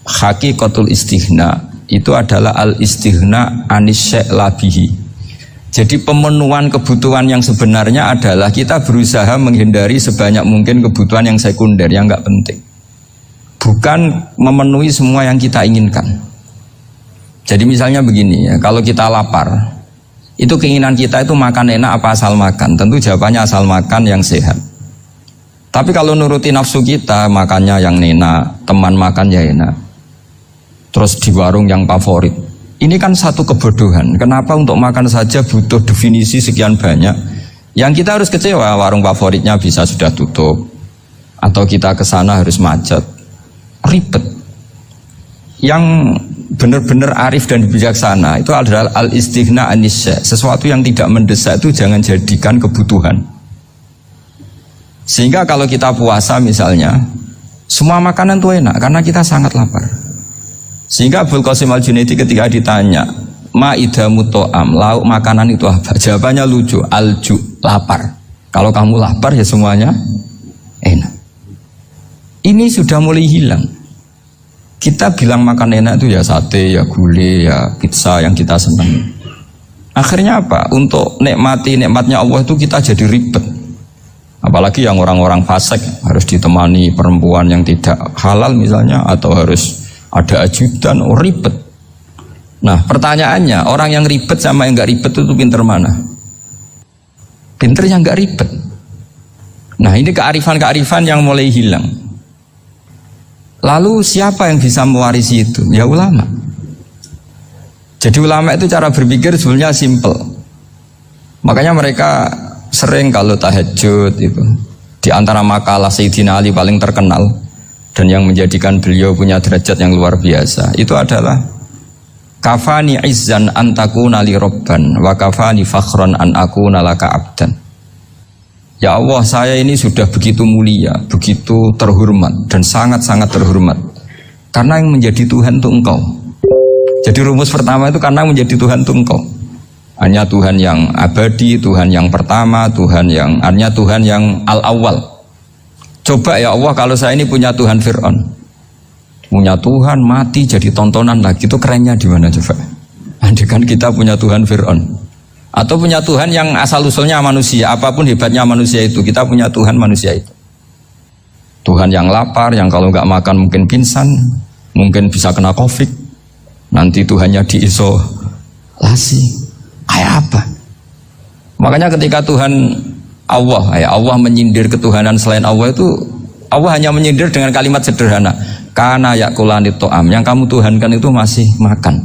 hakikatul istighna itu adalah al-istighna anis syai' labihi. Jadi pemenuhan kebutuhan yang sebenarnya adalah kita berusaha menghindari sebanyak mungkin kebutuhan yang sekunder, yang enggak penting. Bukan memenuhi semua yang kita inginkan. Jadi misalnya begini ya, kalau kita lapar, itu keinginan kita itu makan enak apa asal makan? Tentu jawabannya asal makan yang sehat. Tapi kalau nuruti nafsu kita, makannya yang enak, teman makan ya enak, terus di warung yang favorit. Ini kan satu kebodohan. Kenapa untuk makan saja butuh definisi sekian banyak? Yang kita harus kecewa, warung favoritnya bisa sudah tutup, atau kita ke sana harus macet, ribet. Yang benar-benar arif dan bijaksana itu adalah al-istighna anisya. Sesuatu yang tidak mendesak itu jangan jadikan kebutuhan. Sehingga kalau kita puasa misalnya, semua makanan itu enak karena kita sangat lapar. Sehingga Abul Qasim Al-Junaidi ketika ditanya, ma'idamu to'am, lauk makanan itu apa? Jawabannya lucu, alju, lapar. Kalau kamu lapar ya semuanya enak. Ini sudah mulai hilang. Kita bilang makan enak itu ya sate, ya gulai, ya pizza yang kita senang. Akhirnya apa? Untuk nikmati nikmatnya Allah itu kita jadi ribet. Apalagi yang orang-orang fasik harus ditemani perempuan yang tidak halal misalnya, atau harus ada ajudan, ribet. Nah pertanyaannya, orang yang ribet sama yang gak ribet itu pinter mana? Pinter yang gak ribet. Nah ini kearifan-kearifan yang mulai hilang. Lalu siapa yang bisa mewarisi itu? Ya ulama. Jadi ulama itu cara berpikir sebenarnya simple. Makanya mereka sering kalau tahajud itu, di antara makalah Sayyidina Ali paling terkenal dan yang menjadikan beliau punya derajat yang luar biasa, itu adalah kafani izzan an takuna li robban wa kafani fakhran an akuna laka abdan. Ya Allah, saya ini sudah begitu mulia, begitu terhormat dan sangat-sangat terhormat karena yang menjadi Tuhan itu Engkau. Jadi rumus pertama itu karena menjadi Tuhan itu Engkau. Hanya Tuhan yang abadi, Tuhan yang pertama, hanya Tuhan yang al-awwal. Coba ya Allah, kalau saya ini punya Tuhan Fir'aun, punya Tuhan mati jadi tontonan lagi, itu kerennya di mana coba? Andaikan kita punya Tuhan Fir'aun, atau punya Tuhan yang asal-usulnya manusia, apapun hebatnya manusia itu, kita punya Tuhan manusia itu. Tuhan yang lapar, yang kalau nggak makan mungkin pingsan, mungkin bisa kena COVID, nanti Tuhannya diisolasi. Kayak apa? Makanya ketika Tuhan Allah menyindir ketuhanan selain Allah itu, Allah hanya menyindir dengan kalimat sederhana, kana yakulani to'am, yang kamu tuhankan itu masih makan.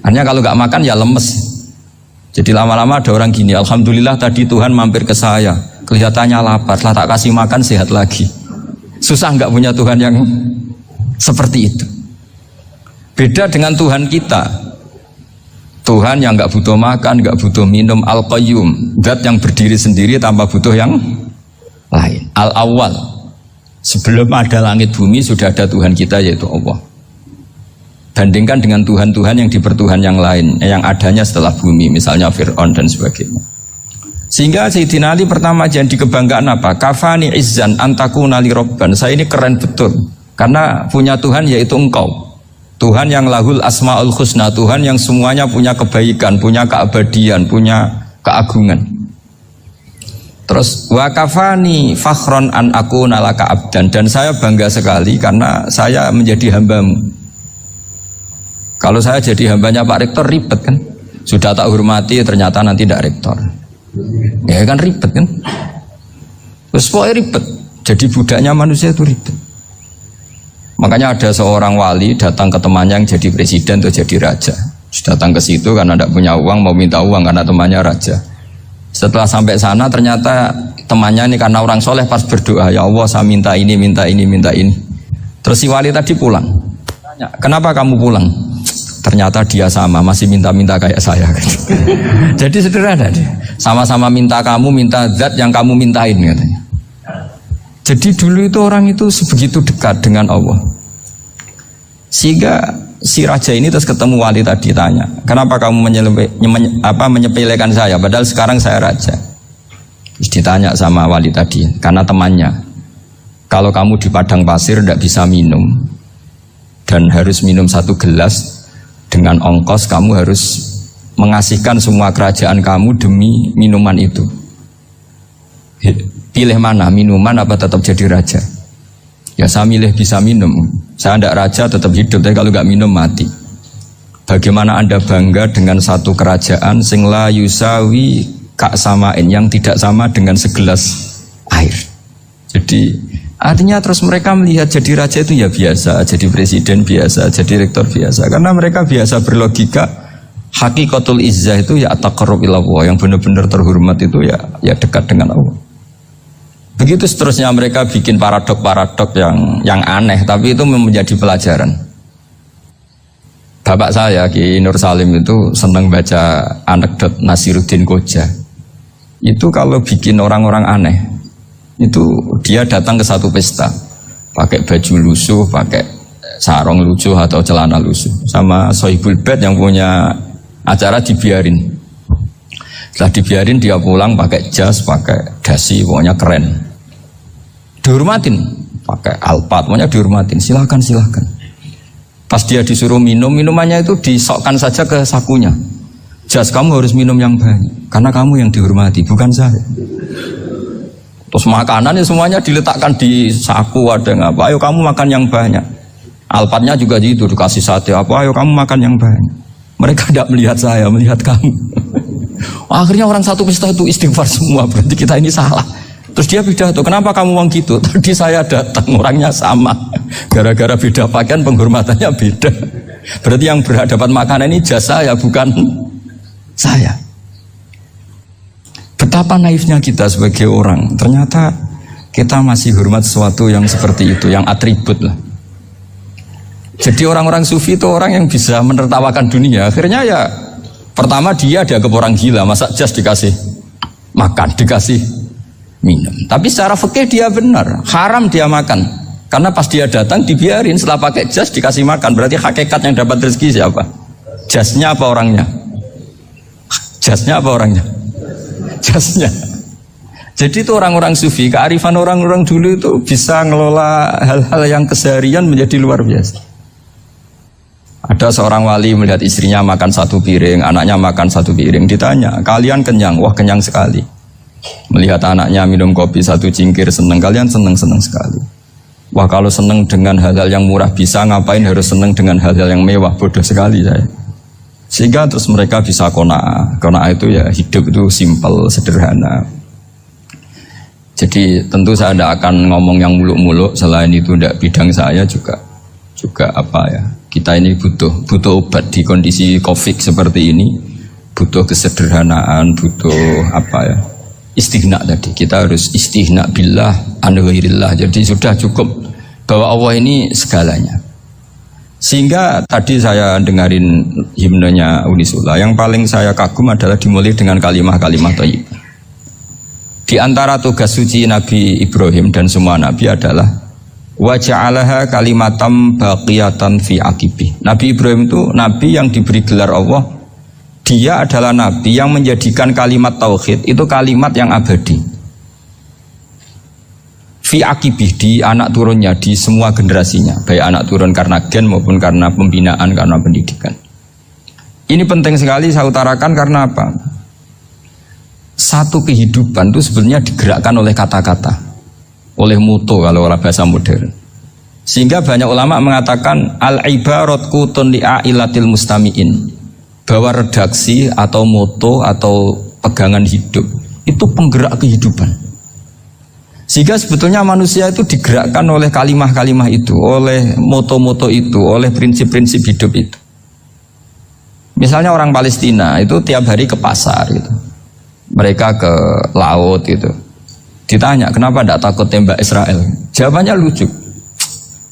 Artinya kalau nggak makan ya lemes. Jadi lama-lama ada orang gini, alhamdulillah tadi Tuhan mampir ke saya, kelihatannya lapar, setelah tak kasih makan sehat lagi. Susah nggak punya Tuhan yang seperti itu. Beda dengan Tuhan kita. Tuhan yang nggak butuh makan, nggak butuh minum, al-qayyum, zat yang berdiri sendiri tanpa butuh yang lain. Al-awwal, sebelum ada langit bumi sudah ada Tuhan kita yaitu Allah. Bandingkan dengan Tuhan-Tuhan yang dipertuhan yang lain, yang adanya setelah bumi, misalnya Fir'aun dan sebagainya. Sehingga Sayyidina Ali pertama jadi kebanggaan apa? Kafani izzan antakuna li robban. Saya ini keren betul karena punya Tuhan yaitu Engkau. Tuhan yang lahul asma'ul husna, Tuhan yang semuanya punya kebaikan, punya keabadian, punya keagungan. Terus wa kafani fakhron an akuna laka abdan, dan saya bangga sekali karena saya menjadi hambamu. Kalau saya jadi hambanya Pak Rektor ribet kan, sudah tak hormati ternyata nanti tidak rektor, ya kan ribet kan. Terus pokoknya ribet, jadi budaknya manusia itu ribet. Makanya ada seorang wali datang ke temannya yang jadi presiden atau jadi raja. Datang ke situ karena tidak punya uang, mau minta uang karena temannya raja. Setelah sampai sana ternyata temannya ini karena orang soleh pas berdoa, ya Allah saya minta ini, minta ini, minta ini. Terus si wali tadi pulang. Tanya, kenapa kamu pulang? Ternyata dia sama, masih minta-minta kayak saya. Jadi sederhana deh. Sama-sama minta kamu, minta zat yang kamu mintain katanya. Jadi dulu itu orang itu sebegitu dekat dengan Allah. Sehingga si raja ini terus ketemu wali tadi tanya, kenapa kamu menyepelekan saya padahal sekarang saya raja? Terus ditanya sama wali tadi, karena temannya, kalau kamu di padang pasir tidak bisa minum, dan harus minum 1 gelas dengan ongkos kamu harus mengasihkan semua kerajaan kamu demi minuman itu. Pilih mana, minuman apa tetap jadi raja? Ya saya milih bisa minum. Saya tidak raja tetap hidup, tapi kalau nggak minum mati. Bagaimana Anda bangga dengan satu kerajaan sing la yusawi kak samain, yang tidak sama dengan segelas air. Jadi artinya terus mereka melihat jadi raja itu ya biasa, jadi presiden biasa, jadi rektor biasa. Karena mereka biasa berlogika hakikatul izzah itu ya taqarrub ilallah, yang benar-benar terhormat itu ya dekat dengan Allah. Begitu seterusnya mereka bikin paradok-paradok yang aneh, tapi itu menjadi pelajaran. Bapak saya Ki Nur Salim itu senang baca anekdot Nasiruddin Koja. Itu kalau bikin orang-orang aneh, itu dia datang ke satu pesta, pakai baju lusuh, pakai sarung lusuh atau celana lusuh, sama Sohibul Bait yang punya acara dibiarin. Setelah dibiarin dia pulang pakai jas, pakai dasi, pokoknya keren. Dihormatin, pakai alpat, pokoknya dihormatin. Silakan. Pas dia disuruh minum, minumannya itu disokkan saja ke sakunya. Jas, kamu harus minum yang banyak, karena kamu yang dihormati, bukan saya. Terus makanannya semuanya diletakkan di saku, ada yang apa, ayo kamu makan yang banyak. Alpatnya juga gitu, dikasih sate, apa, ayo kamu makan yang banyak. Mereka tidak melihat saya, melihat kamu. Akhirnya orang satu pesta itu istighfar semua, berarti kita ini salah. Terus dia pidato, kenapa kamu uang gitu? Tadi saya datang, orangnya sama. Gara-gara beda pakaian, penghormatannya beda. Berarti yang berhak dapat makanan ini jasa ya, bukan saya. Betapa naifnya kita sebagai orang. Ternyata kita masih hormat sesuatu yang seperti itu, yang atribut lah. Jadi orang-orang sufi itu orang yang bisa menertawakan dunia. Akhirnya ya, pertama dia dianggap orang gila, masa jas dikasih makan, dikasih minum. Tapi secara fikih dia benar, haram dia makan. Karena pas dia datang dibiarin, setelah pakai jas dikasih makan. Berarti hakikat yang dapat rezeki siapa? Jasnya apa orangnya? Jasnya apa orangnya? Jasnya. Jadi itu orang-orang sufi, kearifan orang-orang dulu itu bisa ngelola hal-hal yang keseharian menjadi luar biasa. Ada seorang wali melihat istrinya makan 1 piring, anaknya makan 1 piring. Ditanya, kalian kenyang? Wah, kenyang sekali. Melihat anaknya minum kopi 1 cingkir, senang. Kalian senang sekali. Wah, kalau senang dengan hal-hal yang murah bisa, ngapain harus senang dengan hal-hal yang mewah? Bodoh sekali saya. Sehingga terus mereka bisa qanaah. Qanaah itu ya hidup itu simpel, sederhana. Jadi tentu saya tidak akan ngomong yang muluk-muluk, selain itu tidak bidang saya juga apa ya. Kita ini butuh obat di kondisi Covid seperti ini, butuh kesederhanaan, butuh apa ya, istighna tadi. Kita harus istighna billah an ghairillah. Jadi sudah cukup bahwa Allah ini segalanya. Sehingga tadi saya dengarin himnenya Unisula, yang paling saya kagum adalah dimulai dengan kalimat-kalimat thayyibah. Di antara tugas suci Nabi Ibrahim dan semua Nabi adalah wa ja'alaha kalimatam baqiyatan fi aqibih. Nabi Ibrahim itu Nabi yang diberi gelar Allah. Dia adalah Nabi yang menjadikan kalimat tauhid itu kalimat yang abadi. Fi aqibih, di anak turunnya, di semua generasinya, baik anak turun karena gen maupun karena pembinaan, karena pendidikan. Ini penting sekali saya utarakan karena apa? Satu kehidupan itu sebenarnya digerakkan oleh kata-kata, oleh mutu kalau oleh bahasa modern. Sehingga banyak ulama mengatakan al-ibarat qutun li'ailatil mustami'in, bahwa redaksi atau moto atau pegangan hidup itu penggerak kehidupan. Sehingga sebetulnya manusia itu digerakkan oleh kalimah-kalimah itu, oleh moto-moto itu, oleh prinsip-prinsip hidup itu. Misalnya orang Palestina itu tiap hari ke pasar gitu. Mereka ke laut gitu. Ditanya, kenapa tidak takut tembak Israel? Jawabannya lucu.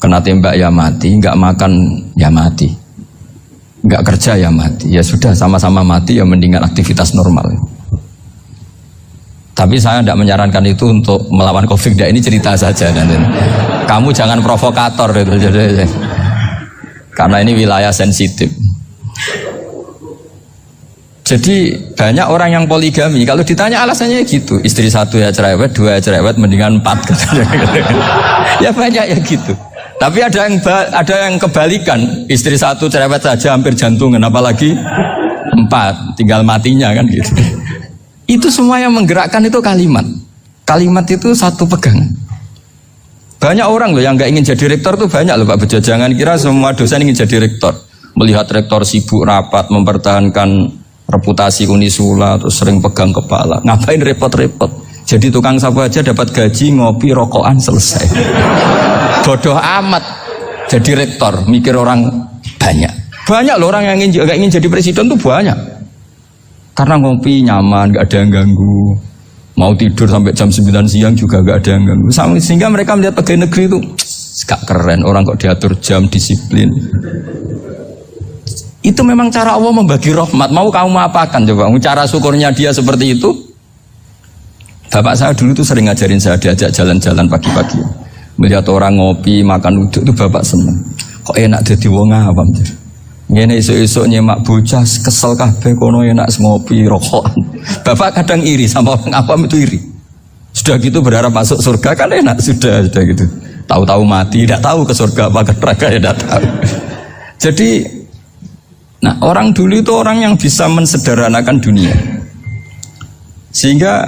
Kena tembak ya mati, nggak makan ya mati, nggak kerja ya mati. Ya sudah, sama-sama mati ya mendingan aktivitas normal. Tapi saya tidak menyarankan itu untuk melawan COVID. Ini cerita saja. Kamu jangan provokator itu. Karena ini wilayah sensitif. Jadi banyak orang yang poligami. Kalau ditanya alasannya gitu. Istri 1 ya cerewet, 2 ya cerewet, mendingan 4. Ya banyak ya gitu. Tapi ada yang kebalikan, istri satu cerewet saja hampir jantungan, apalagi 4 tinggal matinya kan gitu. Itu semua yang menggerakkan itu kalimat. Kalimat itu satu pegangan. Banyak orang loh yang nggak ingin jadi rektor tuh banyak loh Pak Bejo. Jangan kira semua dosen ingin jadi rektor. Melihat rektor sibuk rapat mempertahankan reputasi Unisula terus sering pegang kepala. Ngapain repot-repot? Jadi tukang sapu aja dapat gaji, ngopi, rokokan, selesai. Bodoh amat jadi rektor, mikir orang banyak. Banyak loh orang yang nggak ingin jadi presiden tuh banyak. Karena ngopi nyaman, nggak ada yang ganggu. Mau tidur sampai jam 9 siang juga nggak ada yang ganggu. Sehingga mereka melihat pegawai negeri itu gak keren, orang kok diatur jam, disiplin. Itu memang cara Allah membagi rahmat. Mau kamu apakan coba? Cara syukurnya dia seperti itu. Bapak saya dulu tuh sering ngajarin saya, diajak jalan-jalan pagi-pagi. Melihat orang ngopi, makan uduk itu bapak seneng. Kok enak jadi wong awam. Ngene esuk-esuk nyemak bocah kesel kabeh kono enak ngopi rokokan. Bapak kadang iri sama orang awam itu iri. Sudah gitu berharap masuk surga kan enak sudah gitu. Tahu-tahu mati, tidak tahu ke surga apa ke neraka ya tidak tahu. Jadi nah orang dulu itu orang yang bisa mensederhanakan dunia. Sehingga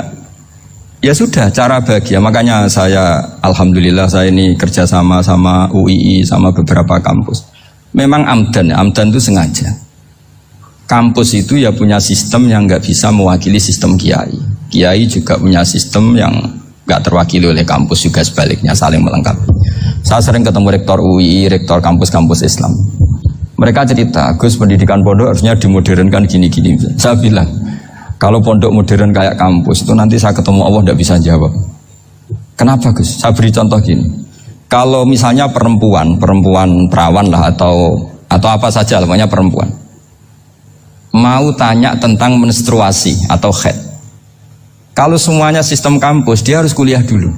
ya sudah cara bahagia. Makanya saya alhamdulillah saya ini kerjasama sama UII sama beberapa kampus. Memang amdan itu sengaja. Kampus itu ya punya sistem yang nggak bisa mewakili sistem kiai. Kiai juga punya sistem yang nggak terwakili oleh kampus juga sebaliknya saling melengkapi. Saya sering ketemu rektor UI, rektor kampus-kampus Islam. Mereka cerita, Gus pendidikan pondok harusnya dimodernkan gini-gini. Saya bilang, kalau pondok modern kayak kampus itu nanti saya ketemu Allah nggak bisa jawab. Kenapa Gus? Saya beri contoh gini. Kalau misalnya perempuan perawan lah atau apa saja namanya perempuan mau tanya tentang menstruasi atau haid, kalau semuanya sistem kampus dia harus kuliah dulu,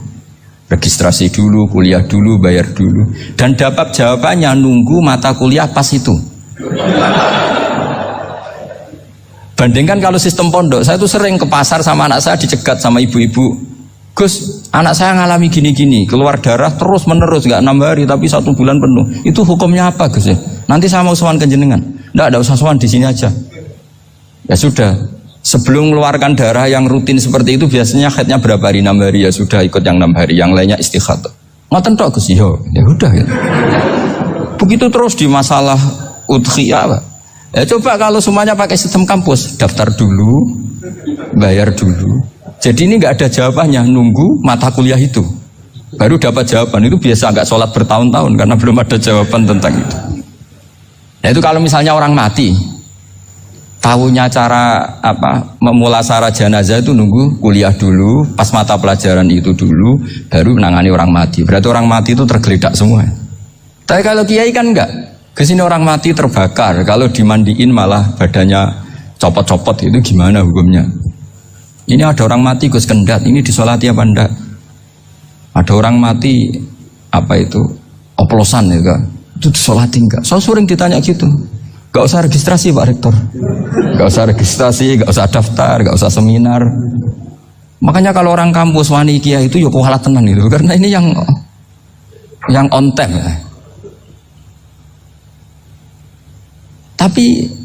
registrasi dulu, kuliah dulu, bayar dulu, dan dapat jawabannya nunggu mata kuliah pas itu. Bandingkan kalau sistem pondok, saya tuh sering ke pasar sama anak saya dicegat sama ibu-ibu. Gus, anak saya ngalami gini-gini, keluar darah terus menerus, nggak 6 hari tapi 1 bulan penuh. Itu hukumnya apa Gus ya? Nanti saya mau sowan ke jenengan. Nggak ada usah sowan di sini aja. Ya sudah, sebelum mengeluarkan darah yang rutin seperti itu biasanya haidnya berapa hari? 6 hari ya sudah ikut yang 6 hari, yang lainnya istighatsah. Ngoten tok Gus ya udah ya. Begitu terus di masalah udhiyah. Ya coba kalau semuanya pakai sistem kampus, daftar dulu, bayar dulu. Jadi ini nggak ada jawabannya, nunggu mata kuliah itu baru dapat jawaban. Itu biasa nggak sholat bertahun-tahun karena belum ada jawaban tentang itu. Nah itu kalau misalnya orang mati, tahunya cara apa memulasara jenazah itu nunggu kuliah dulu, pas mata pelajaran itu dulu, baru menangani orang mati. Berarti orang mati itu tergeledak semua. Tapi kalau kiai kan enggak, kesini orang mati terbakar, kalau dimandiin malah badannya copot-copot, itu gimana hukumnya? Ini ada orang mati Gus Kendat, ini disolati apa enggak? Ada orang mati apa itu oplosan ya kan? Itu disolati enggak? So sering ditanya gitu. Gak usah registrasi Pak Rektor, gak usah registrasi, gak usah daftar, gak usah seminar. Makanya kalau orang kampus wani kiai itu ya kualat tenan itu, karena ini yang on time ya. Tapi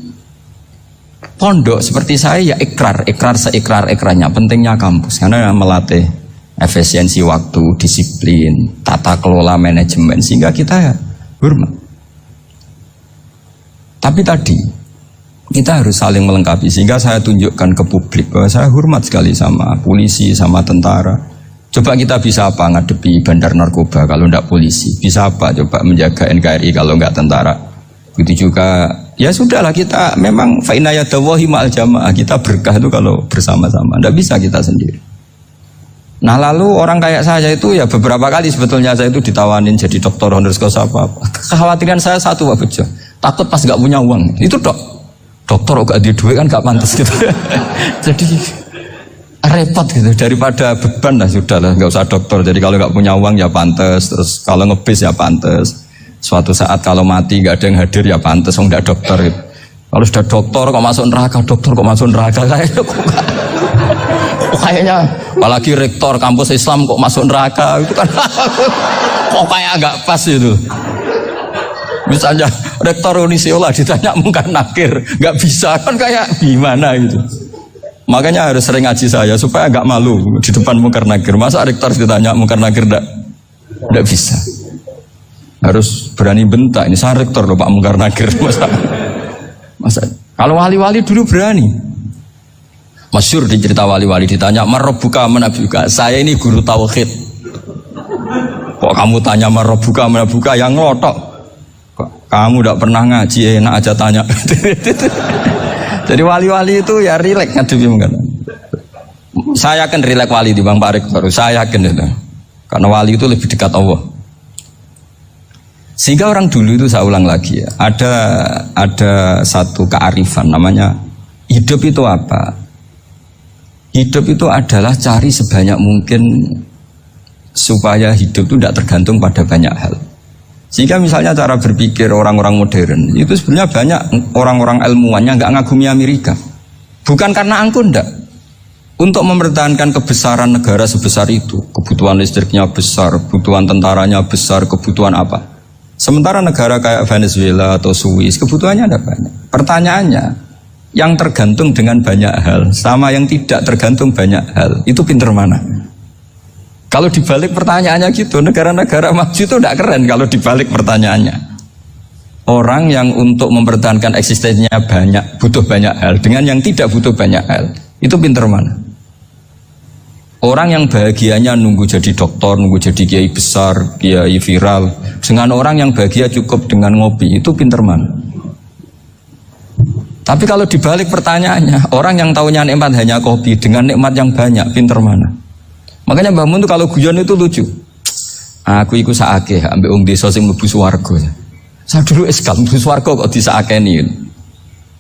pondok seperti saya ya ikrar seikrar-ikrarnya pentingnya kampus karena melatih efisiensi waktu, disiplin, tata kelola manajemen sehingga kita ya hormat. Tapi tadi kita harus saling melengkapi sehingga saya tunjukkan ke publik bahwa saya hormat sekali sama polisi, sama tentara. Coba kita bisa apa ngadepi bandar narkoba kalau enggak polisi? Bisa apa coba menjaga NKRI kalau enggak tentara? Begitu juga ya sudahlah kita memang fa inna yadallahi ma'al jamaah, kita berkah itu kalau bersama-sama, tidak bisa kita sendiri. Nah lalu orang kayak saya itu ya beberapa kali sebetulnya saya itu ditawanin jadi doktor honoris causa apa. Kekhawatiran saya satu Pak Bejo, takut pas nggak punya uang itu dokter gak ada duit kan gak pantas gitu. Jadi repot gitu, daripada beban lah sudah lah nggak usah dokter. Jadi kalau nggak punya uang ya pantas, terus kalau ngebis ya pantas. Suatu saat kalau mati gak ada yang hadir ya pantas, nggak dokter gitu. Kalau sudah dokter kok masuk neraka, dokter kok masuk neraka kayaknya Apalagi rektor kampus Islam kok masuk neraka, itu kan kok kayak agak pas itu. Misalnya rektor Unisiola ditanya mungkar nakir, nggak bisa kan kayak gimana gitu. Makanya harus sering ngaji saya supaya agak malu di depan mungkar nakir. Masa rektor ditanya mungkar nakir nggak bisa. Harus berani bentak. Ini saya rektor loh Pak mungkar nakir. Masa kalau wali-wali dulu berani. Masyhur di cerita wali-wali ditanya marabbuka manabuka. Saya ini guru tauhid. Kok kamu tanya marabbuka manabuka yang ngelotok? Kamu tidak pernah ngaji, enak aja tanya. Jadi wali-wali itu ya rileks ngadepi mungkin. Saya yakin rileks wali di Bang Pak Rektor. Saya yakin itu. Karena wali itu lebih dekat Allah. Sehingga orang dulu itu saya ulang lagi ya. Ada satu kearifan namanya hidup itu apa? Hidup itu adalah cari sebanyak mungkin supaya hidup itu tidak tergantung pada banyak hal. Sehingga misalnya cara berpikir orang-orang modern itu sebenarnya banyak orang-orang ilmuwannya nggak ngagumi Amerika. Bukan karena angkuh ndak. Untuk mempertahankan kebesaran negara sebesar itu, kebutuhan listriknya besar, kebutuhan tentaranya besar, kebutuhan apa? Sementara negara kayak Venezuela atau Swiss kebutuhannya ada banyak. Pertanyaannya, yang tergantung dengan banyak hal sama yang tidak tergantung banyak hal itu pinter mana? Kalau dibalik pertanyaannya gitu, negara-negara maju itu tidak keren kalau dibalik pertanyaannya. Orang yang untuk mempertahankan eksistensinya banyak, butuh banyak hal, dengan yang tidak butuh banyak hal, itu pinter mana? Orang yang bahagianya nunggu jadi dokter, nunggu jadi kiai besar, kiai viral, dengan orang yang bahagia cukup dengan ngopi, itu pinter mana? Tapi kalau dibalik pertanyaannya, orang yang taunya nikmat hanya kopi, dengan nikmat yang banyak, pinter mana? Makanya Mbah Mun tuh kalau guyon itu lucu. Aku iku sakake ambek wong desa sing mlebu swarga. Saya dulu eskal mlebu swarga kok disakeni.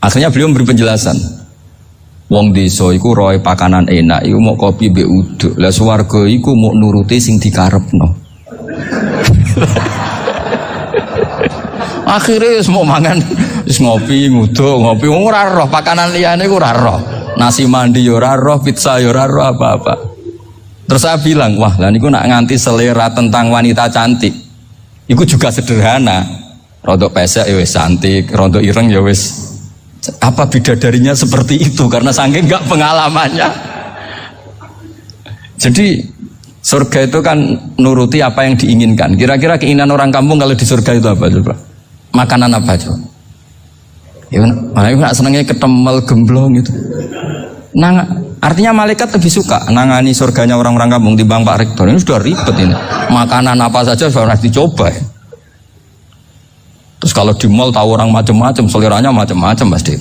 Akhirnya beliau memberi penjelasan. Wong desa iku roe pakanan enak, iku mau kopi mbek uduk. Lah swarga iku mau nuruti sing dikarepno. Akhirnya wis mau mangan, wis ngopi, nguduk, ngopi ora roh pakanan liyane iku ora roh. Nasi mandi yo ora roh, pizza yo ora roh apa-apa. Terus saya bilang, wah lah niku nak nganti selera tentang wanita cantik. Iku juga sederhana. Rodok pesek ya wis cantik, rodok ireng ya wis. Apa bidadarinya seperti itu karena saking enggak pengalamannya. Jadi surga itu kan nuruti apa yang diinginkan. Kira-kira keinginan orang kampung kalau di surga itu apa coba? Makanan apa coba? Ya mana senengnya ketemel gemblong gitu. Artinya malaikat lebih suka nangani surganya orang-orang kampung timbang Pak Rektor. Ini sudah ribet ini. Makanan apa saja sudah harus dicoba ya. Terus kalau di mall tahu orang macam-macam, seleranya macam-macam pasti.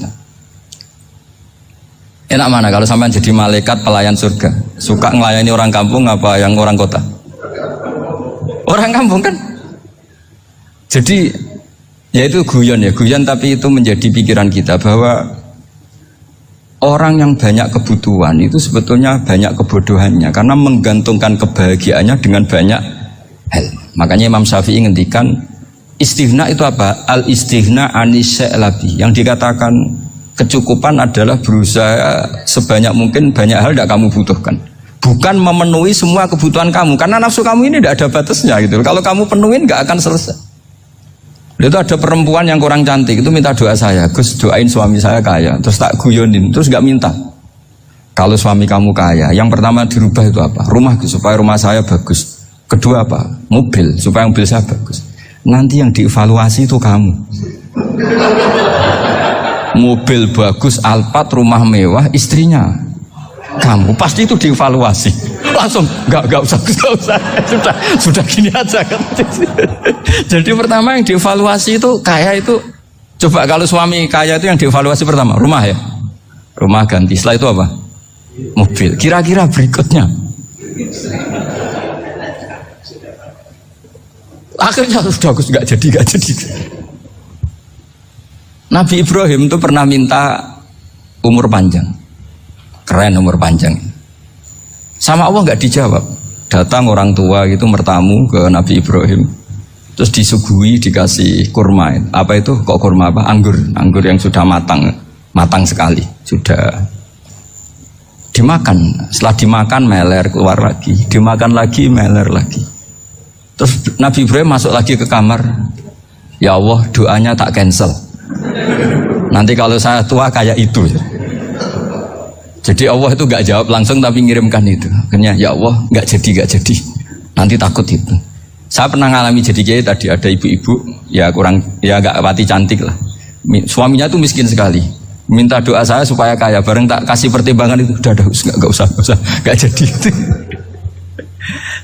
Enak mana kalau sampai jadi malaikat pelayan surga? Suka ngelayani orang kampung apa yang orang kota? Orang kampung kan. Jadi ya itu guyon tapi itu menjadi pikiran kita bahwa orang yang banyak kebutuhan itu sebetulnya banyak kebodohannya karena menggantungkan kebahagiaannya dengan banyak hal. Makanya Imam Syafi'i ngendikan istighna itu apa? Al istighna anisya'i. Yang dikatakan kecukupan adalah berusaha sebanyak mungkin banyak hal tidak kamu butuhkan. Bukan memenuhi semua kebutuhan kamu karena nafsu kamu ini tidak ada batasnya gitu. Kalau kamu penuhin nggak akan selesai. Itu ada perempuan yang kurang cantik itu minta doa saya, Gus doain suami saya kaya. Terus tak guyonin, terus nggak minta. Kalau suami kamu kaya, yang pertama dirubah itu apa? Rumah supaya rumah saya bagus. Kedua apa? Mobil supaya mobil saya bagus. Nanti yang dievaluasi itu kamu. Mobil bagus, Alphard, rumah mewah, istrinya kamu pasti itu dievaluasi. Langsung nggak usah sudah gini aja kan. Jadi pertama yang dievaluasi itu kaya itu coba kalau suami kaya itu yang dievaluasi pertama rumah ya, rumah ganti. Setelah itu apa? Mobil. Kira-kira berikutnya akhirnya sudah nggak jadi. Nabi Ibrahim itu pernah minta umur panjang, keren umur panjang. Sama Allah nggak dijawab. Datang orang tua gitu mertamu ke Nabi Ibrahim, terus disuguhi dikasih kurma. Apa itu? Kok kurma apa? Anggur yang sudah matang sekali sudah. Dimakan, setelah dimakan meler keluar lagi, dimakan lagi meler lagi. Terus Nabi Ibrahim masuk lagi ke kamar. Ya Allah, doanya tak cancel. Nanti kalau saya tua kayak itu. Jadi Allah itu gak jawab langsung tapi ngirimkan itu. Akhirnya ya Allah gak jadi. Nanti takut itu. Saya pernah ngalami jadi kiai tadi, ada ibu-ibu ya kurang, ya gak pati cantik lah. Suaminya tuh miskin sekali. Minta doa saya supaya kaya. Bareng tak kasih pertimbangan itu, udah gak usah, gak jadi itu.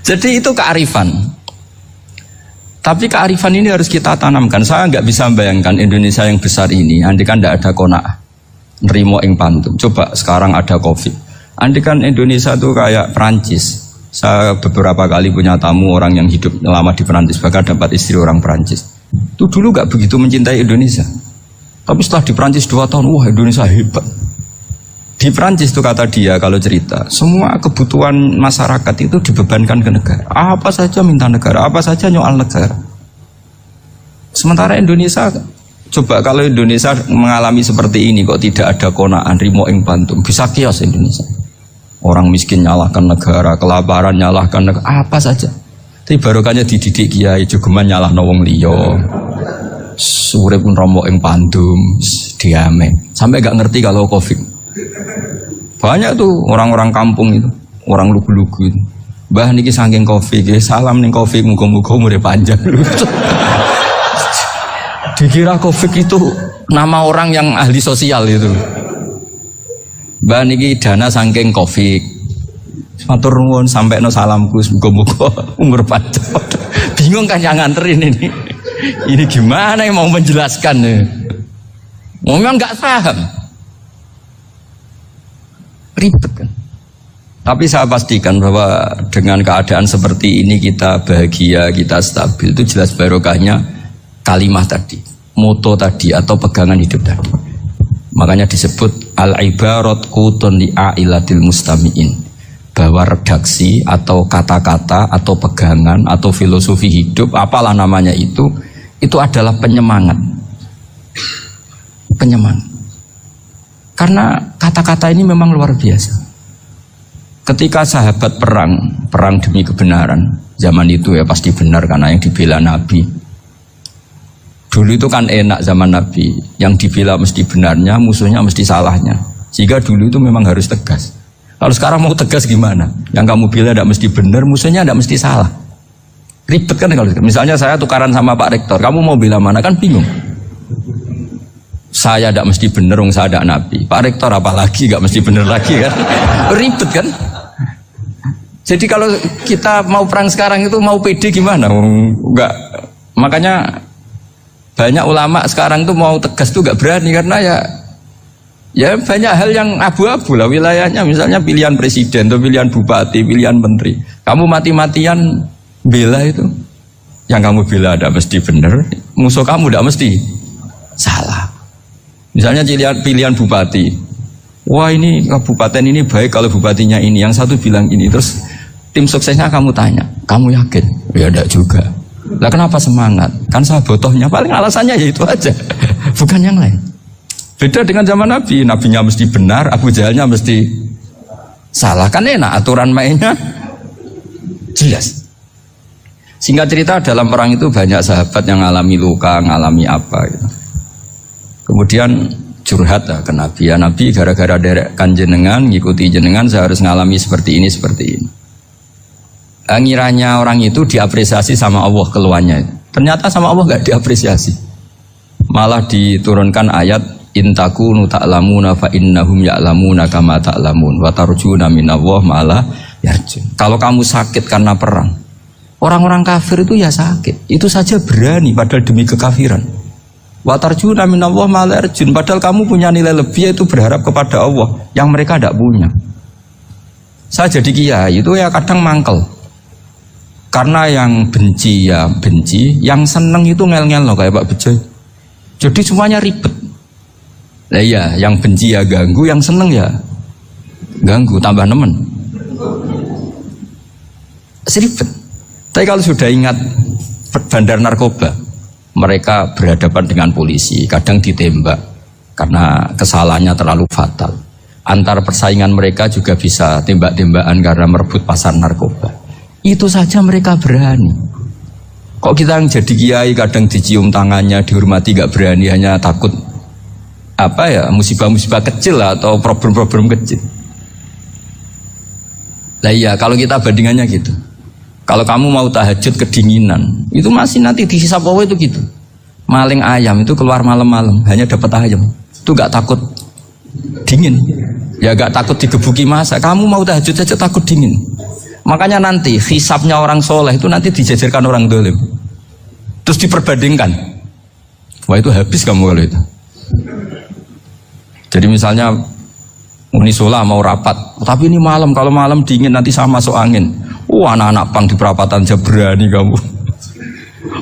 Jadi itu kearifan. Tapi kearifan ini harus kita tanamkan. Saya nggak bisa membayangkan Indonesia yang besar ini, andai kan tidak ada qanaah, nerimo ing pantum. Coba sekarang ada COVID. Andai kan Indonesia itu kayak Perancis. Saya beberapa kali punya tamu orang yang hidup lama di Perancis, bahkan dapat istri orang Perancis. Itu dulu nggak begitu mencintai Indonesia. Tapi setelah di Perancis 2 tahun, wah Indonesia hebat. Di Perancis itu kata dia kalau cerita, semua kebutuhan masyarakat itu dibebankan ke negara. Apa saja minta negara, apa saja nyoal negara. Sementara Indonesia, coba kalau Indonesia mengalami seperti ini kok tidak ada qanaah rimo ing pantum, bisa kios Indonesia. Orang miskin nyalahkan negara, kelaparan nyalahkan negara, apa saja. Tapi barokahnya dididik kiai jogeman nyalahno wong liya. Urip romo ing pantum, diame. Sampai gak ngerti kalau Covid. Banyak tuh orang-orang kampung itu, orang lugu-lugu itu. Mbah niki saking Covid, salam ning Covid, muga-muga umure panjang. Dikira Covid itu nama orang yang ahli sosial itu. Mbah niki dana saking Covid. Matur nuwun sampekno salamku, muga-muga umur panjang. Bingung kan yang nganterin ini. Ini gimana yang mau menjelaskan nih? Memang nggak paham. Ribet kan. Tapi saya pastikan bahwa dengan keadaan seperti ini kita bahagia, kita stabil, itu jelas barokahnya kalimah tadi, moto tadi atau pegangan hidup tadi. Makanya disebut al-ibarat qutun li'ailatil mustami'in, bahwa redaksi atau kata-kata atau pegangan atau filosofi hidup, apalah namanya itu adalah penyemangat. Penyemangat. Karena kata-kata ini memang luar biasa. Ketika sahabat perang demi kebenaran, zaman itu ya pasti benar karena yang dibela Nabi. Dulu itu kan enak zaman Nabi, yang dibela mesti benarnya, musuhnya mesti salahnya. Sehingga dulu itu memang harus tegas. Kalau sekarang mau tegas gimana? Yang kamu bela tidak mesti benar, musuhnya tidak mesti salah. Ribet kan kalau misalnya saya tukaran sama Pak Rektor, kamu mau bela mana kan bingung. Saya tidak mesti benar, saya tidak Nabi. Pak Rektor apalagi gak mesti benar lagi kan? Ribet kan? Jadi kalau kita mau perang sekarang itu mau pede gimana? Enggak. Makanya banyak ulama sekarang tuh mau tegas tuh gak berani karena ya banyak hal yang abu-abu lah wilayahnya. Misalnya pilihan presiden atau pilihan bupati, pilihan menteri. Kamu mati-matian bela itu. Yang kamu bela tidak mesti benar, musuh kamu tidak mesti salah. Misalnya pilihan bupati, wah ini kabupaten ini baik kalau bupatinya ini, yang satu bilang ini, terus tim suksesnya kamu tanya, kamu yakin? Ya enggak juga. Lah kenapa semangat? Kan saya botohnya, paling alasannya ya itu aja, bukan yang lain. Beda dengan zaman Nabi, Nabinya mesti benar, Abu Jahalnya mesti salah, kan enak aturan mainnya jelas. Singkat cerita dalam perang itu banyak sahabat yang ngalami luka, ngalami apa gitu. Kemudian curhat lah ke Nabi, ya Nabi gara-gara derekkan jenengan, ngikuti jenengan saya harus ngalami seperti ini. Ngiranya orang itu diapresiasi sama Allah keluarnya. Ternyata sama Allah gak diapresiasi. Malah diturunkan ayat intakunu ta'lamuna fa innahum ya'lamuna kama ta'lamun wa tarjuna minallah ma'ala yarjun. Kalau kamu sakit karena perang, orang-orang kafir itu ya sakit, itu saja berani padahal demi kekafiran. Wa tarjuna minallah ma'ala yarjun, padahal kamu punya nilai lebih yaitu berharap kepada Allah yang mereka tidak punya. Saya jadi kiai itu ya kadang mangkel. Karena yang benci ya benci, yang seneng itu ngel-ngel loh kayak Pak Bejoy. Jadi semuanya ribet. Nah iya, yang benci ya ganggu, yang seneng ya ganggu, tambah nemen. Seribet. Tapi kalau sudah ingat bandar narkoba, mereka berhadapan dengan polisi, kadang ditembak karena kesalahannya terlalu fatal. antar persaingan mereka juga bisa tembak-tembakan karena merebut pasar narkoba. Itu saja mereka berani. Kok kita yang jadi kiai kadang dicium tangannya, dihormati gak berani, hanya takut musibah-musibah kecil lah, atau problem-problem kecil. Lah iya, kalau kita bandingannya gitu. Kalau kamu mau tahajud kedinginan, itu masih nanti dihisab Allah itu gitu. Maling ayam itu keluar malam-malam, hanya dapat ayam. Itu gak takut dingin. Ya gak takut digebuki masa. Kamu mau tahajud saja takut dingin. Makanya nanti hisabnya orang soleh itu nanti dijajarkan orang dolim. Terus diperbandingkan. Wah itu habis kamu kalau itu. Jadi misalnya Unisola mau rapat, tapi ini malam, kalau malam dingin nanti sama masuk angin. Anak-anak pang di perapatan aja berani kamu.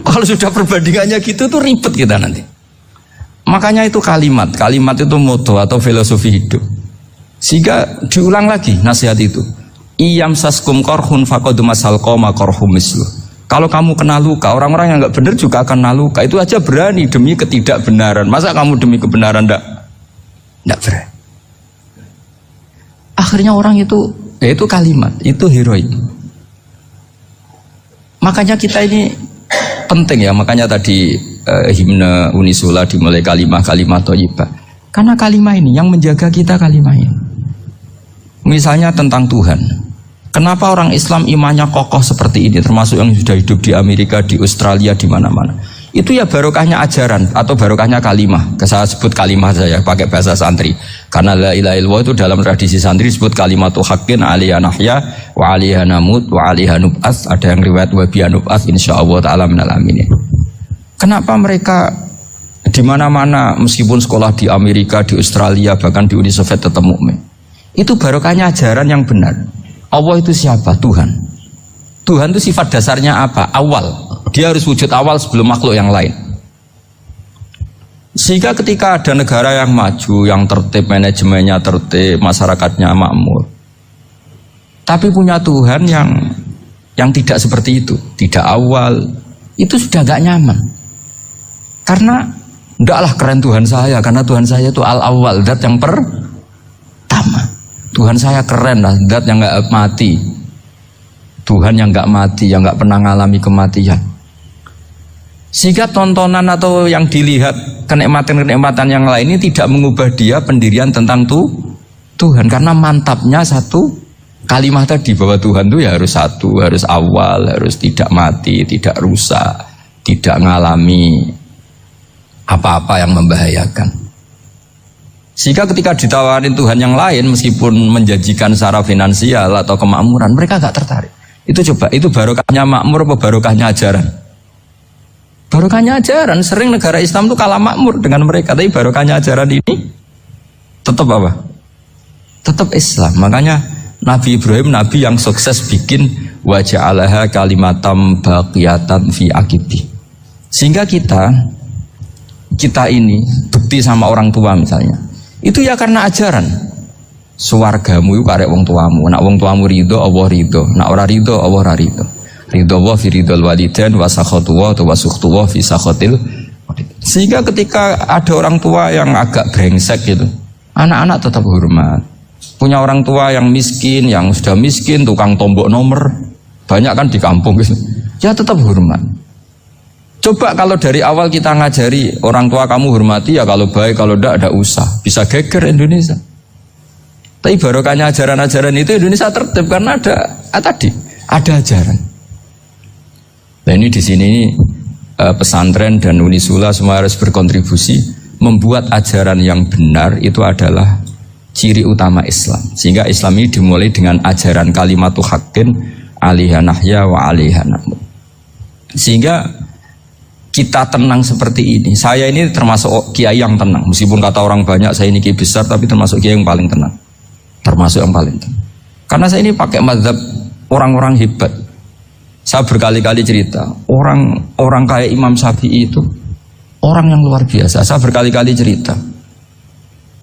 Kalau sudah perbandingannya gitu tuh ribet kita nanti. Makanya itu kalimat itu moto atau filosofi hidup. Sehingga diulang lagi nasihat itu. Iyam saskum korhun fakodu masal koma korhum mislu. Kalau kamu kena luka, orang-orang yang nggak benar juga akan kena luka. Itu aja berani demi ketidakbenaran. Masa kamu demi kebenaran nggak berani? Akhirnya orang itu, ya itu kalimat, itu heroik. Makanya kita ini penting ya, makanya tadi himne Unisula dimulai kalimat thayyibah. Karena kalimat ini yang menjaga kita kalimat ini. Misalnya tentang Tuhan. Kenapa orang Islam imannya kokoh seperti ini, termasuk yang sudah hidup di Amerika, di Australia, di mana-mana. Itu ya barokahnya ajaran atau barokahnya kalimah. Saya sebut kalimah saya pakai bahasa santri. Karena la ilaha illallah itu dalam tradisi santri disebut kalimatu haqqin alaiha nahya wa alaiha namut wa alaiha nub'ats. Ada yang riwayat wa biha nub'ats insyaallah taala minal aminin. Kenapa mereka di mana-mana meskipun sekolah di Amerika, di Australia, bahkan di Uni Soviet tetap mukmin? Itu barokahnya ajaran yang benar. Allah itu siapa? Tuhan. Tuhan itu sifat dasarnya apa? Awal. Dia harus wujud awal sebelum makhluk yang lain. Sehingga ketika ada negara yang maju, yang tertib, manajemennya tertib, masyarakatnya makmur, tapi punya Tuhan yang tidak seperti itu, tidak awal, itu sudah gak nyaman. Karena ndaklah keren Tuhan saya, karena Tuhan saya itu al-awwal, zat yang pertama. Tuhan saya keren lah, zat yang gak mati. Tuhan yang gak mati, yang gak pernah ngalami kematian. Sehingga tontonan atau yang dilihat kenikmatan-kenikmatan yang lain ini tidak mengubah dia pendirian tentang Tuhan. Karena mantapnya satu kalimat tadi, bahwa Tuhan itu ya harus satu, harus awal, harus tidak mati, tidak rusak, tidak ngalami apa-apa yang membahayakan. Sehingga ketika ditawarin Tuhan yang lain, meskipun menjanjikan secara finansial atau kemakmuran, mereka gak tertarik. Itu coba, itu barokahnya makmur apa barokahnya ajaran? Barokahnya ajaran. Sering negara Islam itu kalah makmur dengan mereka, tapi barokahnya ajaran ini tetap apa? Tetap Islam. Makanya Nabi Ibrahim, Nabi yang sukses bikin wa ja'alaha kalimatam baqiyatan fi aqibi. Sehingga kita ini bukti sama orang tua misalnya, itu ya karena ajaran. Suwargamu itu karek wong tuamu. Nak wong tuamu ridho, Allah ridho. Nak ora ridho, Allah ora ridho. Ridho Allah fi ridhol walidain wa sakhatu wa sukhtu wa fi sakhatil. Sehingga ketika ada orang tua yang agak brengsek gitu, anak-anak tetap hormat. Punya orang tua yang miskin, yang sudah miskin, tukang tombok nomor, banyak kan di kampung gitu. Ya tetap hormat. Coba kalau dari awal kita ngajari orang tua kamu hormati, ya kalau baik, kalau tidak usah. Bisa geger Indonesia. Tapi barokahnya ajaran-ajaran itu Indonesia tertib karena ada ajaran. Nah ini di sini pesantren dan Unisula semua harus berkontribusi membuat ajaran yang benar itu adalah ciri utama Islam. Sehingga Islam ini dimulai dengan ajaran kalimatu haqqin alaiha nahya wa alaiha namut. Sehingga kita tenang seperti ini. Saya ini termasuk kiai yang tenang. Meskipun kata orang banyak saya ini kiai besar, tapi termasuk kiai yang paling tenang. Termasuk yang paling tenang. Karena saya ini pakai mazhab orang-orang hebat. Saya berkali-kali cerita, orang kayak Imam Syafi'i itu orang yang luar biasa. Saya berkali-kali cerita,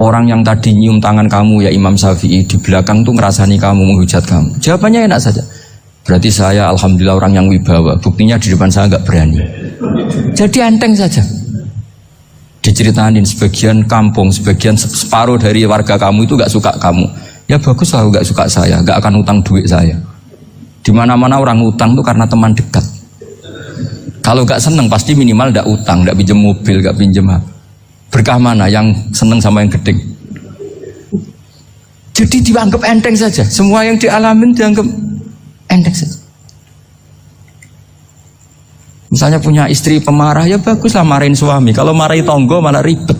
orang yang tadi nyium tangan kamu ya Imam Syafi'i, di belakang tuh ngerasani kamu, menghujat kamu. Jawabannya enak saja. Berarti saya alhamdulillah orang yang wibawa. Buktinya di depan saya nggak berani. Jadi enteng saja. diceritain sebagian kampung, sebagian separuh dari warga kamu itu gak suka kamu. Ya bagus lah gak suka saya, gak akan utang duit saya. Di mana-mana orang utang tuh karena teman dekat. Kalau gak seneng pasti minimal gak utang, gak pinjem mobil, gak pinjem apa. Berkah mana yang seneng sama yang gedeng? Jadi dianggap enteng saja. Semua yang dialamin dianggap enteng saja. Misalnya punya istri pemarah, ya baguslah marahin suami. Kalau marahin tonggo malah ribet.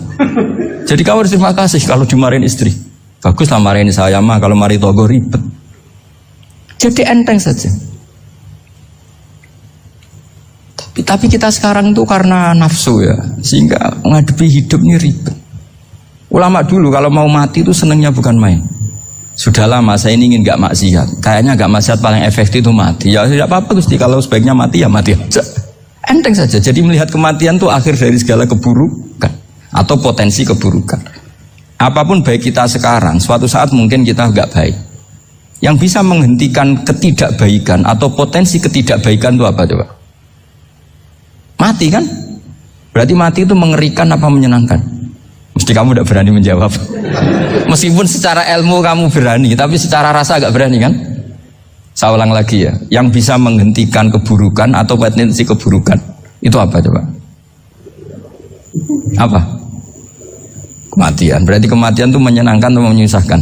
Jadi kamu harus terima kasih kalau dimarahin istri. Baguslah marahin saya mah, kalau marahin tonggo ribet. Jadi enteng saja. Tapi kita sekarang tuh karena nafsu ya, sehingga menghadapi hidup ini ribet. Ulama dulu kalau mau mati itu senengnya bukan main. Sudah lama saya ini ingin gak maksiat. Kayaknya gak maksiat paling efektif itu mati. Ya tidak apa-apa Gusti, kalau sebaiknya mati ya mati aja. Enteng saja. Jadi melihat kematian itu akhir dari segala keburukan atau potensi keburukan. Apapun baik kita sekarang, suatu saat mungkin kita nggak baik. Yang bisa menghentikan ketidakbaikan atau potensi ketidakbaikan itu apa coba? Mati kan? Berarti mati itu mengerikan apa menyenangkan? Mesti kamu tidak berani menjawab. Meskipun secara ilmu kamu berani, tapi secara rasa agak berani kan? Saya ulang lagi ya, yang bisa menghentikan keburukan atau potensi keburukan itu apa coba? Apa? Kematian. Berarti kematian itu menyenangkan atau menyusahkan?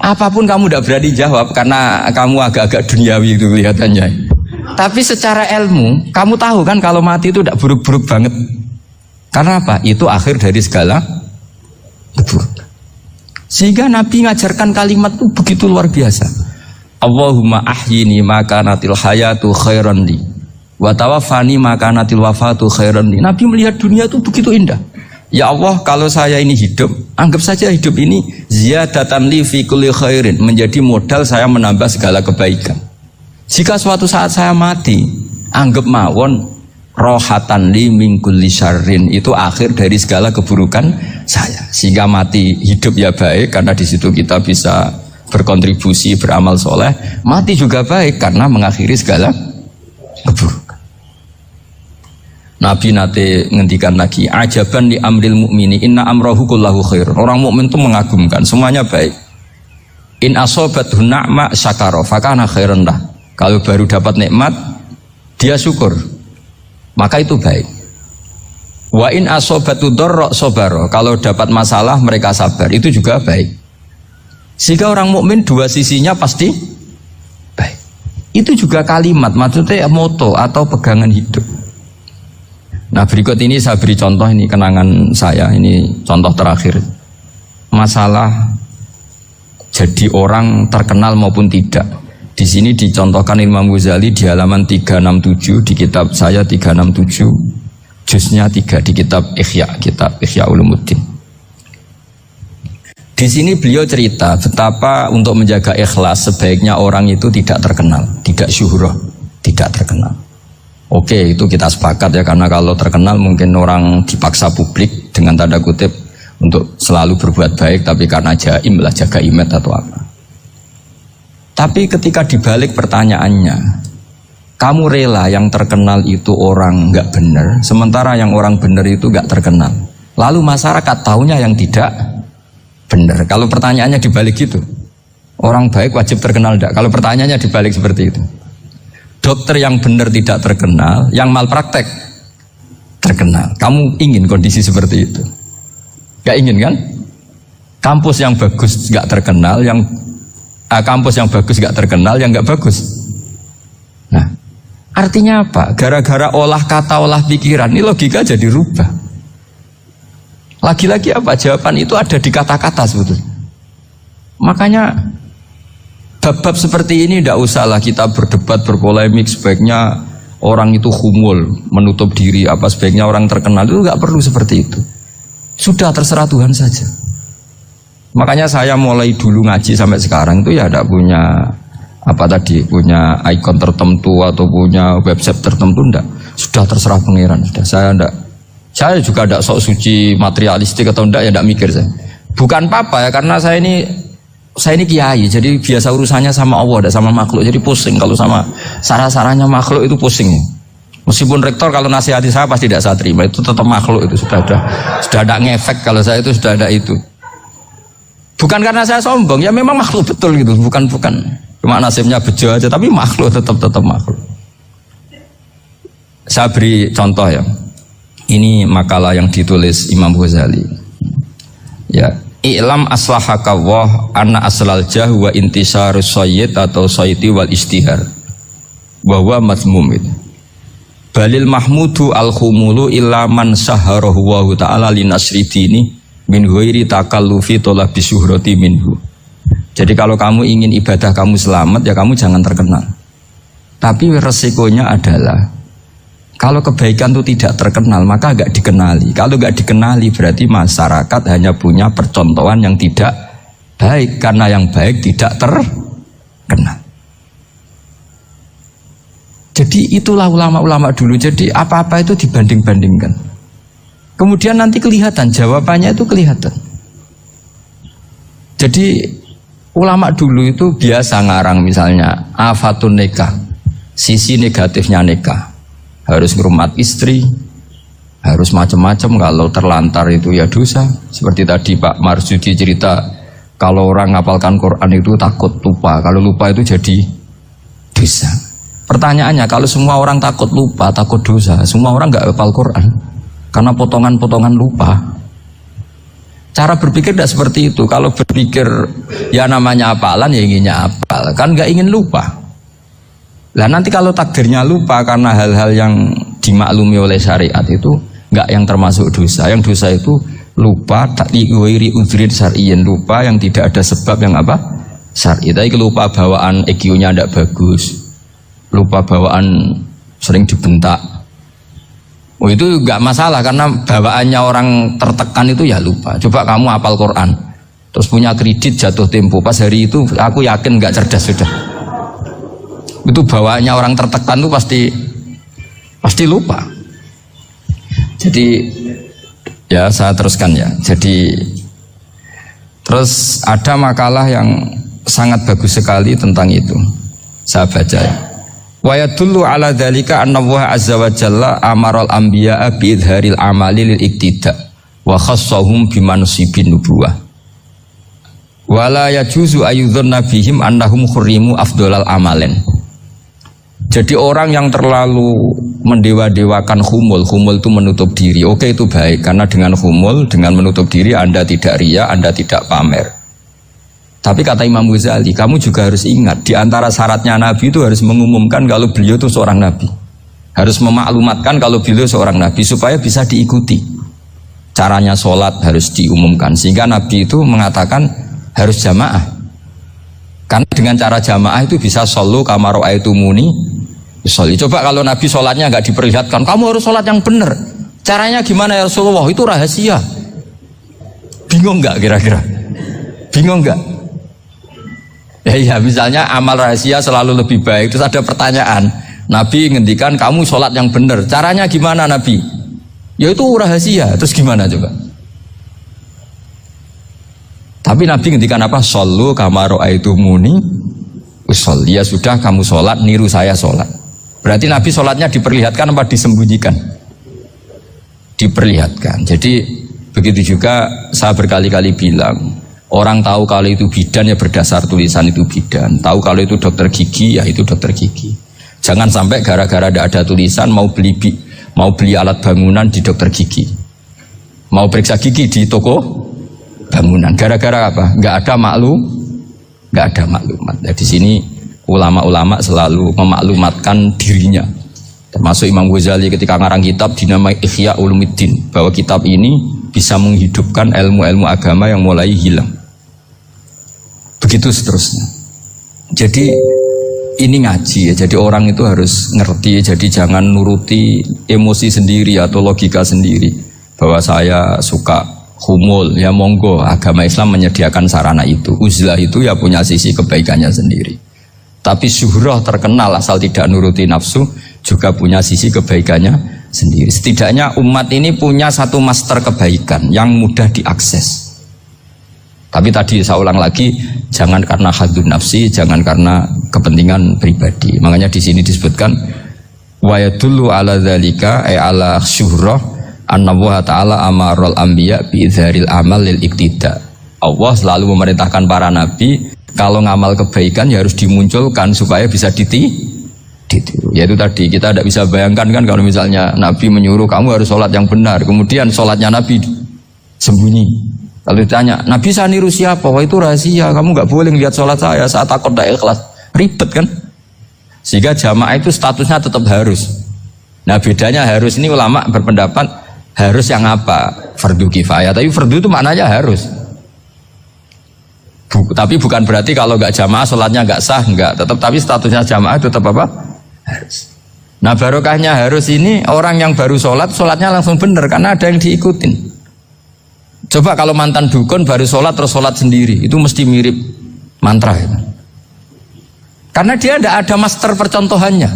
Apapun kamu tidak berani jawab karena kamu agak-agak duniawi itu kelihatannya. Tapi secara ilmu, kamu tahu kan kalau mati itu tidak buruk-buruk banget. Karena apa? Itu akhir dari segala keburukan. Sehingga Nabi ngajarkan kalimat itu begitu luar biasa. Allahumma ahyini maka natil hayatu khairan li wa tawaffani maka natil wafatu khairan li. Nabi melihat dunia itu begitu indah. Ya Allah, kalau saya ini hidup, anggap saja hidup ini ziyadatan li fi kulli khairin, menjadi modal saya menambah segala kebaikan. Jika suatu saat saya mati, anggap mawon rohatan li min kulli syarrin, itu akhir dari segala keburukan saya. Sehingga mati hidup ya baik karena di situ kita bisa berkontribusi beramal soleh. Mati juga baik karena mengakhiri segala keburukan. Nabi nate ngendikan lagi, ajaban li amril mu'mini inna amrahu kullahu khair. Orang mukmin itu mengagumkan, semuanya baik. In asobathu na'ma syakara fakana khairan lah. Kalau baru dapat nikmat dia syukur, maka itu baik. Wa in asobatu dharra sabara, kalau dapat masalah mereka sabar, itu juga baik. Sehingga orang mukmin dua sisinya pasti baik. Itu juga kalimat, maksudnya moto atau pegangan hidup. Nah berikut ini saya beri contoh, ini kenangan saya, ini contoh terakhir. Masalah jadi orang terkenal maupun tidak. Di sini dicontohkan Imam Ghazali di halaman 367 di kitab saya 367, juznya 3 di kitab Ihya Ulumuddin. Di sini beliau cerita betapa untuk menjaga ikhlas sebaiknya orang itu tidak terkenal, tidak syuhrah, tidak terkenal. Oke, itu kita sepakat ya, karena kalau terkenal mungkin orang dipaksa publik dengan tanda kutip untuk selalu berbuat baik, tapi karena jaim lah, jaga image atau apa. Tapi ketika dibalik pertanyaannya, kamu rela yang terkenal itu orang nggak benar, sementara yang orang benar itu nggak terkenal. Lalu masyarakat tahunya yang tidak benar. Kalau pertanyaannya dibalik gitu, orang baik wajib terkenal enggak? Kalau pertanyaannya dibalik seperti itu, dokter yang benar tidak terkenal, yang malpraktek terkenal. Kamu ingin kondisi seperti itu? Gak ingin kan? Kampus yang bagus gak terkenal, kampus yang bagus gak terkenal, yang gak bagus. Nah, artinya apa? Gara-gara olah kata, olah pikiran, ini logika jadi rubah. Lagi-lagi apa? Jawaban itu ada di kata-kata sebetulnya. Makanya bab-bab seperti ini tidak usahlah kita berdebat, berpolemik. Sebaiknya orang itu humul, menutup diri, apa sebaiknya orang terkenal, itu nggak perlu seperti itu. Sudah terserah Tuhan saja. Makanya saya mulai dulu ngaji sampai sekarang itu ya tidak punya punya ikon tertentu atau punya website tertentu, enggak. Sudah terserah pangeran. Sudah saya juga tidak sok suci materialistik atau enggak, ya tidak mikir saya. Bukan apa-apa ya, karena saya ini kiai, jadi biasa urusannya sama Allah, tidak sama makhluk. Jadi pusing kalau sama sarah-sarahnya makhluk itu pusing. Meskipun rektor kalau nasihati saya pasti tidak saya terima, itu tetap makhluk, itu sudah ada ngefek kalau saya itu sudah ada itu. Bukan karena saya sombong, ya memang makhluk betul gitu, bukan cuma nasibnya bejo aja, tapi makhluk tetap makhluk. Saya beri contoh ya. Ini makalah yang ditulis Imam Ghazali. Ya, i'lam aslahaka Allah anna aslal jahu wa intisarus sayyid atau sayyidi wal istihar. Wa huwa mazmum itu. Balil mahmudu al-khumulu illa man saharahu wa ta'ala li nasri dini min ghairi takallufi talabi syuhrati minhu. Jadi kalau kamu ingin ibadah kamu selamat, ya kamu jangan terkenal. Tapi resikonya adalah kalau kebaikan itu tidak terkenal, maka agak dikenali. Kalau agak dikenali berarti masyarakat hanya punya percontohan yang tidak baik, karena yang baik tidak terkenal. Jadi itulah ulama-ulama dulu. Jadi apa-apa itu dibanding-bandingkan. Kemudian nanti kelihatan, jawabannya itu kelihatan. Jadi ulama dulu itu biasa ngarang misalnya afatun nikah, sisi negatifnya nikah. Harus ngurmat istri, harus macam-macam, kalau terlantar itu ya dosa. Seperti tadi Pak Marsudi cerita, kalau orang ngapalkan Quran itu takut lupa, kalau lupa itu jadi dosa. Pertanyaannya, kalau semua orang takut lupa, takut dosa, semua orang nggak hafal Quran karena potongan-potongan lupa. Cara berpikir tidak seperti itu. Kalau berpikir ya namanya hafalan, ya inginnya hafal, kan nggak ingin lupa. Lah nanti kalau takdirnya lupa karena hal-hal yang dimaklumi oleh syariat itu enggak yang termasuk dosa. Yang dosa itu lupa takliwiri udhrin syar'iyyin, lupa yang tidak ada sebab yang apa? Syar'i. Tapi lupa bawaan EQ-nya tidak bagus. Lupa bawaan sering dibentak. Oh itu enggak masalah karena bawaannya orang tertekan itu ya lupa. Coba kamu hafal Quran, terus punya kredit jatuh tempo, pas hari itu aku yakin enggak cerdas sudah. Itu bawaannya orang tertekan itu pasti lupa. Jadi ya saya teruskan ya. Jadi terus ada makalah yang sangat bagus sekali tentang itu. Saya baca ya. Wa yadullu ala dzalika anna Allah azza wa jalla amaral anbiya'a bi idharil amali lil iktida wa khassahum bi mansibin nubuwah. Wala yajuzu ayyudhanna bihim annahum khurrimu afdhalal amalen. Jadi orang yang terlalu mendewa-dewakan khumul itu menutup diri. Oke, itu baik, karena dengan khumul, dengan menutup diri Anda tidak riya, Anda tidak pamer. Tapi kata Imam Ghazali, kamu juga harus ingat, di antara syaratnya Nabi itu harus mengumumkan kalau beliau itu seorang Nabi. Harus memaklumatkan kalau beliau seorang Nabi, supaya bisa diikuti. Caranya sholat harus diumumkan, sehingga Nabi itu mengatakan harus jamaah. Karena dengan cara jamaah itu bisa shollu kama ra'aitumuni usolli. Coba kalau Nabi sholatnya nggak diperlihatkan, kamu harus sholat yang benar. Caranya gimana ya Rasulullah? Itu rahasia. Bingung nggak kira-kira? Bingung nggak? Ya misalnya amal rahasia selalu lebih baik. Terus ada pertanyaan, Nabi ngendikan kamu sholat yang benar. Caranya gimana Nabi? Ya itu rahasia. Terus gimana coba? Tapi Nabi ngendikan apa? Shollu kama ra'aitumuni usolli. Ya sudah, kamu sholat, niru saya sholat. Berarti Nabi sholatnya diperlihatkan apa disembunyikan? Diperlihatkan. Jadi begitu juga saya berkali-kali bilang, orang tahu kalau itu bidan ya berdasar tulisan itu bidan. Tahu kalau itu dokter gigi ya itu dokter gigi. Jangan sampai gara-gara tidak ada tulisan mau beli alat bangunan di dokter gigi, mau periksa gigi di toko bangunan. Gara-gara apa? Nggak ada maklumat. Nah, di sini ulama-ulama selalu memaklumatkan dirinya. Termasuk Imam Ghazali ketika ngarang kitab dinamai Ihya Ulumuddin, bahwa kitab ini bisa menghidupkan ilmu-ilmu agama yang mulai hilang. Begitu seterusnya. Jadi ini ngaji ya. Jadi orang itu harus ngerti. Jadi jangan nuruti emosi sendiri atau logika sendiri. Bahwa saya suka khumul, ya monggo, agama Islam menyediakan sarana itu. Uzlah itu ya punya sisi kebaikannya sendiri. Tapi syuhrah terkenal asal tidak nuruti nafsu juga punya sisi kebaikannya sendiri. Setidaknya umat ini punya satu master kebaikan yang mudah diakses. Tapi tadi saya ulang lagi, jangan karena hadzun nafsi, jangan karena kepentingan pribadi. Makanya di sini disebutkan Wa yadullu ala dzalika ay ala syuhrah anna wa ta'ala amarul anbiya bi izharil amal lil iktida. Allah selalu memerintahkan para nabi kalau ngamal kebaikan ya harus dimunculkan supaya bisa ditiru. Yaitu tadi kita tidak bisa bayangkan kan kalau misalnya Nabi menyuruh kamu harus sholat yang benar, kemudian sholatnya Nabi sembunyi. Kalau ditanya, Nabi saya niru siapa? Wah itu rahasia, kamu nggak boleh lihat sholat saya, saat takut tidak ikhlas. Ribet kan? Sehingga jamaah itu statusnya tetap harus. Nah bedanya harus ini ulama berpendapat harus yang apa? Fardu kifayah, tapi fardu itu maknanya harus. Tapi bukan berarti kalau nggak jamaah sholatnya nggak sah, nggak. Tetap tapi statusnya jamaah tetap apa? Harus. Nah barokahnya harus ini orang yang baru sholat, sholatnya langsung benar karena ada yang diikutin. Coba kalau mantan dukun baru sholat terus sholat sendiri, itu mesti mirip mantra ya. Karena dia tidak ada master percontohannya.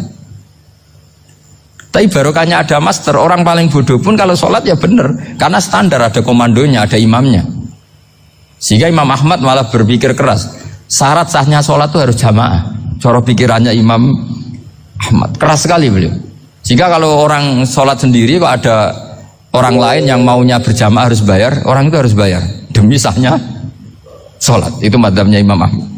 Tapi barokahnya ada master, orang paling bodoh pun kalau sholat ya benar, karena standar ada komandonya, ada imamnya. Sehingga Imam Ahmad malah berpikir keras, syarat sahnya sholat itu harus jamaah. Cara pikirannya Imam Ahmad keras sekali beliau. Sehingga kalau orang sholat sendiri kok ada orang lain yang maunya berjamaah harus bayar, orang itu harus bayar demi sahnya sholat. Itu madzhabnya Imam Ahmad.